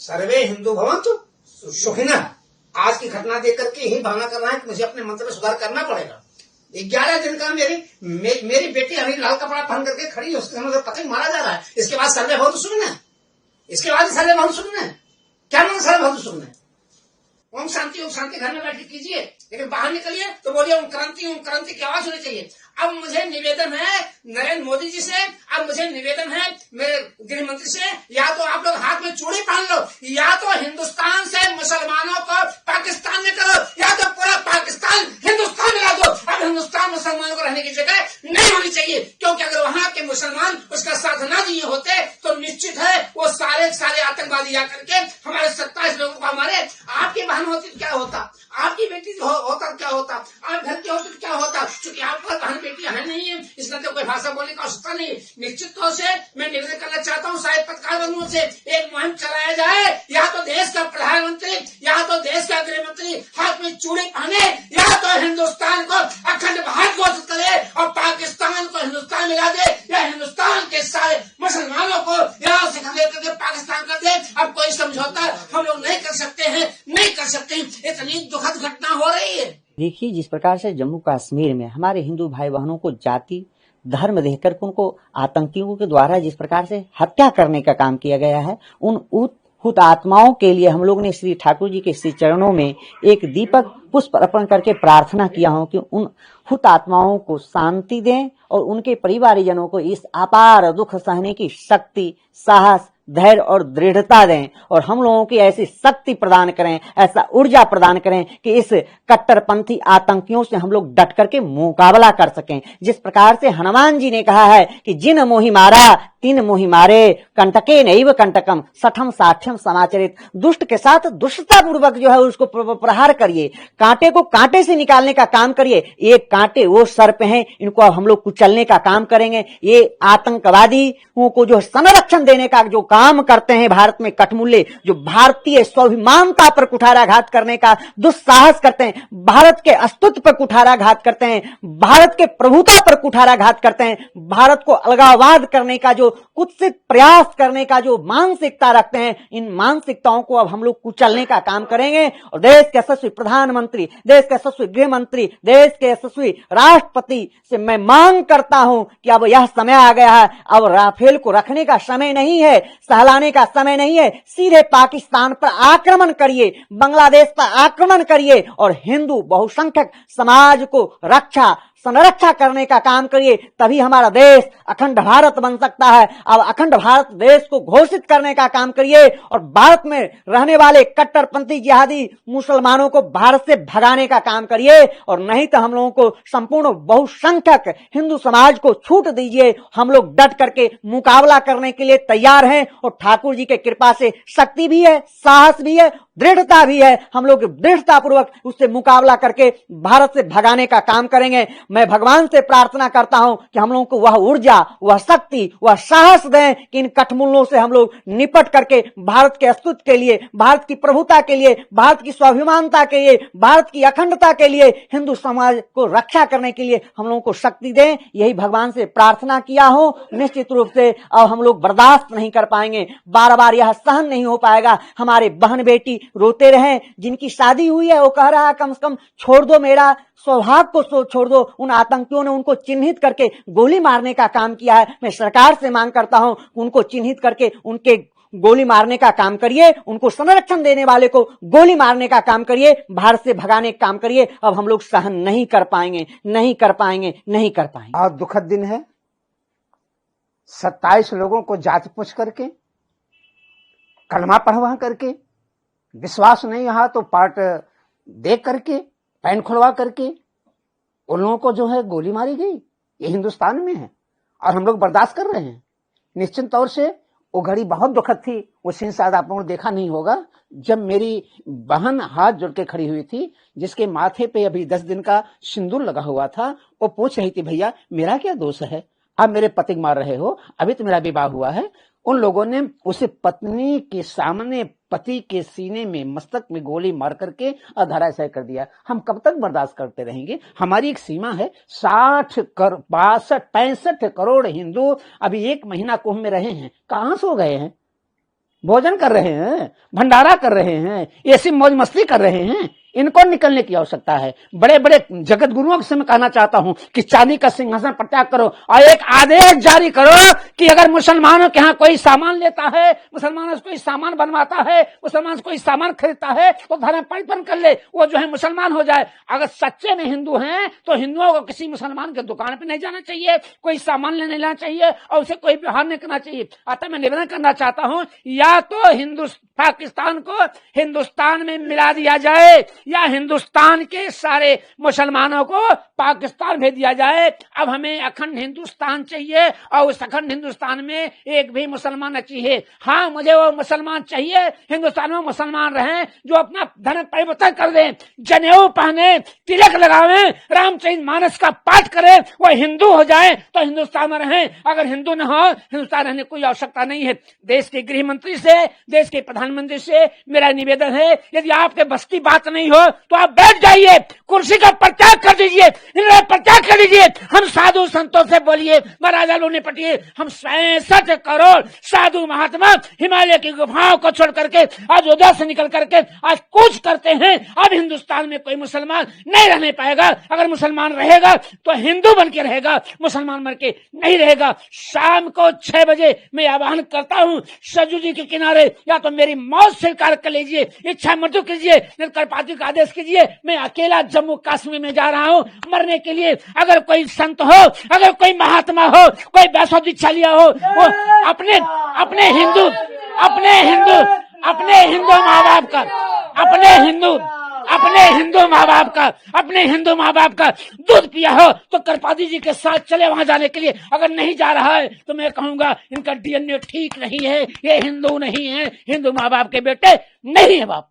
सर्वे हिंदू भवन्तु सुखिनः। आज की घटना देख करके यही भावना कर रहा है कि मुझे अपने मंत्र में सुधार करना पड़ेगा। 11 दिन का मेरी बेटी अभी लाल कपड़ा पहन करके खड़ी है, उसके सामने पतंग मारा जा रहा है। इसके बाद सर्वे भवन्तु सुखिनः, इसके बाद सर्वे भवन्तु सुखिनः। क्या मतलब सर्वे भवन्तु सुखिनः? ओम शांति घर में बैठ कीजिए, लेकिन बाहर निकलिए तो बोलिए ओम क्रांति की आवाज होनी चाहिए। अब मुझे निवेदन है नरेंद्र मोदी जी से, अब मुझे निवेदन है मेरे गृह मंत्री से, या तो आप लोग हाथ में चूड़ी पहन लो, या तो हिंदुस्तान से मुसलमानों को पाकिस्तान में करो, या तो पूरा पाकिस्तान हिंदुस्तान में ला दो। अब हिंदुस्तान मुसलमानों को रहने की जगह नहीं होनी चाहिए, क्योंकि अगर वहाँ के मुसलमान उसका साथ न दिए होते तो निश्चित है वो सारे आतंकवादी आकर के हमारे 27 लोगों को हमारे। आपकी बहन होती तो क्या होता, आपकी बेटी होता क्या होता, आप घर के होते तो क्या होता। क्योंकि आपका बहन बेटियां है नहीं है, इसलिए तो कोई भाषा बोलने का आवश्यकता नहीं। निश्चित तौर से मैं निवेदन करना चाहता हूँ शायद पत्रकार बंधुओं से, एक मुहिम चलाया जाए, या तो देश का प्रधानमंत्री या तो देश का गृह मंत्री हाथ में चूड़ी पहने, या तो हिंदुस्तान को अखंड भारत घोषित करे और पाकिस्तान को हिंदुस्तान मिला दे, या हिंदुस्तान के सारे मुसलमानों को यहाँ से खदेड़ करके पाकिस्तान कर दे। अब कोई समझौता हम लोग नहीं कर सकते हैं, नहीं कर सकते। इतनी दुखद घटना हो रही है। देखिए, जिस प्रकार से जम्मू कश्मीर में हमारे हिंदू भाई बहनों को जाति धर्म देकर उनको आतंकियों के द्वारा जिस प्रकार से हत्या करने का काम किया गया है, उन हुत आत्माओं के लिए हम लोग ने श्री ठाकुर जी के श्री चरणों में एक दीपक पुष्प अर्पण करके प्रार्थना किया हूं कि उन हुत आत्माओं को शांति दें और उनके परिवारजनों को इस अपार दुख सहने की शक्ति, साहस, धैर्य और दृढ़ता दें, और हम लोगों की ऐसी शक्ति प्रदान करें, ऐसा ऊर्जा प्रदान करें कि इस कट्टरपंथी आतंकियों से हम लोग डट करके मुकाबला कर सकें। जिस प्रकार से हनुमान जी ने कहा है कि जिन मोहि मारा तीन मोहि मारे, कंटके नैव कंटकम सठम साठ्यम समाचरित। दुष्ट के साथ दुष्टता पूर्वक जो है उसको प्रहार करिए, कांटे को कांटे से निकालने का काम करिए। ये कांटे वो सर्प हैं, इनको अब हम लोग कुचलने का काम करेंगे। ये आतंकवादियों को जो संरक्षण देने का जो काम करते हैं भारत में कठमुल्ले, जो भारतीय स्वाभिमानता पर कुठाराघात करने का दुस्साहस करते हैं, भारत के अस्तित्व पर कुठाराघात करते हैं, भारत के प्रभुता पर कुठाराघात करते हैं, भारत को अलगाववाद करने का जो कुत्सित प्रयास करने का जो मानसिकता रखते हैं, इन मानसिकताओं को अब हम लोग कुचलने का काम करेंगे। और देश के यशस्वी प्रधानमंत्री, देश के यशस्वी गृह मंत्री, देश के यशस्वी राष्ट्रपति से मैं मांग करता हूं कि अब यह समय आ गया है, अब राफेल को रखने का समय नहीं है, सहलाने का समय नहीं है। सीधे पाकिस्तान पर आक्रमण करिए, बांग्लादेश पर आक्रमण करिए और हिंदू बहुसंख्यक समाज को संरक्षा करने का काम करिए, तभी हमारा देश अखंड भारत बन सकता है। अब अखंड भारत देश को घोषित करने का काम करिए और भारत में रहने वाले कट्टरपंथी जिहादी मुसलमानों को भारत से भगाने का काम करिए, और नहीं तो हम लोगों को संपूर्ण बहुसंख्यक हिंदू समाज को छूट दीजिए। हम लोग डट करके मुकाबला करने के लिए तैयार हैं और ठाकुर जी के कृपा से शक्ति भी है, साहस भी है, दृढ़ता भी है। हम लोग दृढ़ता पूर्वक उससे मुकाबला करके भारत से भगाने का काम करेंगे। मैं भगवान से प्रार्थना करता हूं कि हम लोगों को वह ऊर्जा, वह शक्ति, वह साहस दें कि इन कठमुल्लों से हम लोग निपट करके भारत के अस्तित्व के लिए, भारत की प्रभुता के लिए, भारत की स्वाभिमानता के लिए, भारत की अखंडता के लिए, हिंदू समाज को रक्षा करने के लिए हम लोगों को शक्ति दें। यही भगवान से प्रार्थना किया हो। निश्चित रूप से अब हम लोग बर्दाश्त नहीं कर पाएंगे, बार बार यह सहन नहीं हो पाएगा। हमारे बहन बेटी रोते रहे, जिनकी शादी हुई है वो कह रहा है कम से कम छोड़ दो, मेरा सौभाग्य को छोड़ दो। उन आतंकियों ने उनको चिन्हित करके गोली मारने का काम किया है। मैं सरकार से मांग करता हूं उनको चिन्हित करके उनके गोली मारने का काम करिए, उनको संरक्षण देने वाले को गोली मारने का काम करिए, भारत से भगाने का काम करिए। अब हम लोग सहन नहीं कर पाएंगे, नहीं कर पाएंगे, नहीं कर पाएंगे। बहुत दुखद दिन है। 27 लोगों को जांच पूछ करके, कलमा पढ़वा करके, विश्वास नहीं यहाँ तो पार्ट देख करके, पैन खुलवा करके उन लोगों को जो है गोली मारी गई। ये हिंदुस्तान में है और हम लोग बर्दाश्त कर रहे हैं। निश्चित तौर से वो घड़ी बहुत दुखद थी। वो सीन शायद आप लोगों ने देखा नहीं होगा, जब मेरी बहन हाथ जोड़ के खड़ी हुई थी, जिसके माथे पे अभी 10 दिन का सिंदूर लगा हुआ था। वो पूछ रही थी, भैया मेरा क्या दोष है, आप मेरे पति मार रहे हो, अभी तो मेरा विवाह हुआ है। उन लोगों ने उसे पत्नी के सामने पति के सीने में, मस्तक में गोली मार करके धराशायी कर दिया। हम कब तक बर्दाश्त करते रहेंगे? हमारी एक सीमा है। 65 करोड़ हिंदू अभी 1 महीना कुंभ में रहे हैं, कहां सो गए हैं? भोजन कर रहे हैं, भंडारा कर रहे हैं, ऐसी मौज मस्ती कर रहे हैं, इनको निकलने की आवश्यकता है। बड़े बड़े जगत गुरुओं से मैं कहना चाहता हूं कि चांदी का सिंहासन परित्याग करो और एक आदेश जारी करो कि अगर मुसलमानों के यहाँ कोई सामान लेता है, मुसलमानों से कोई सामान बनवाता है, मुसलमान से कोई सामान खरीदता है तो धर्म परिवर्तन कर ले, वो जो है मुसलमान हो जाए। अगर सच्चे में हिंदू हैं तो हिंदुओं को किसी मुसलमान के दुकान पे नहीं जाना चाहिए, कोई सामान लेने जाना चाहिए और उसे कोई व्यवहार नहीं करना चाहिए। अतः मैं निवेदन करना चाहता हूं, या तो पाकिस्तान को हिंदुस्तान में मिला दिया जाए या हिंदुस्तान के सारे मुसलमानों को पाकिस्तान भेज दिया जाए। अब हमें अखंड हिंदुस्तान चाहिए और उस अखंड हिंदुस्तान में एक भी मुसलमान न चाहिए। हाँ, मुझे वो मुसलमान चाहिए हिंदुस्तान में मुसलमान रहें जो अपना धर्म परिवर्तन कर दें, जनेऊ पहने, तिलक लगावें, रामचरितमानस का पाठ करें, वो हिंदू हो जाए तो हिंदुस्तान में रहें। अगर हिंदू न हो हिंदुस्तान रहने की कोई आवश्यकता नहीं है। देश के गृह मंत्री से, देश के प्रधानमंत्री से मेरा निवेदन है, यदि आपके बस की बात नहीं हो तो आप बैठ जाइए, कुर्सी का परित्याग कर दीजिए, परित्याग कर दीजिए। हम साधु संतों से बोलिए, महाराजा लोग ने पटिए, हम 67 करोड़ साधु महात्मा हिमालय की गुफाओं को छोड़ करके आज उधर से निकल करके आज कूच करते हैं। अब हिंदुस्तान में कोई मुसलमान नहीं रहने पाएगा। अगर मुसलमान रहेगा तो हिंदू बन के रहेगा, मुसलमान बन के नहीं रहेगा। शाम को 6 बजे मैं आह्वान करता हूँ, सरजू जी के किनारे या तो मेरी मौत स्वीकार कर लीजिए, इच्छा मृत्यु कीजिए, पार्टी का आदेश कीजिए। मैं अकेला जम्मू कश्मीर में जा रहा हूं मरने के लिए। अगर कोई संत हो, अगर कोई महात्मा हो, कोई वैष्णव दीक्षा लिया हो, वो अपने हिंदू माँ बाप का, अपने हिंदू माँ बाप का दूध पिया हो तो करपादी जी के साथ चले वहां जाने के लिए। अगर नहीं जा रहा है तो मैं कहूंगा इनका DNA ठीक नहीं है, ये हिंदू नहीं है, हिंदू माँ बाप के बेटे नहीं है बाप।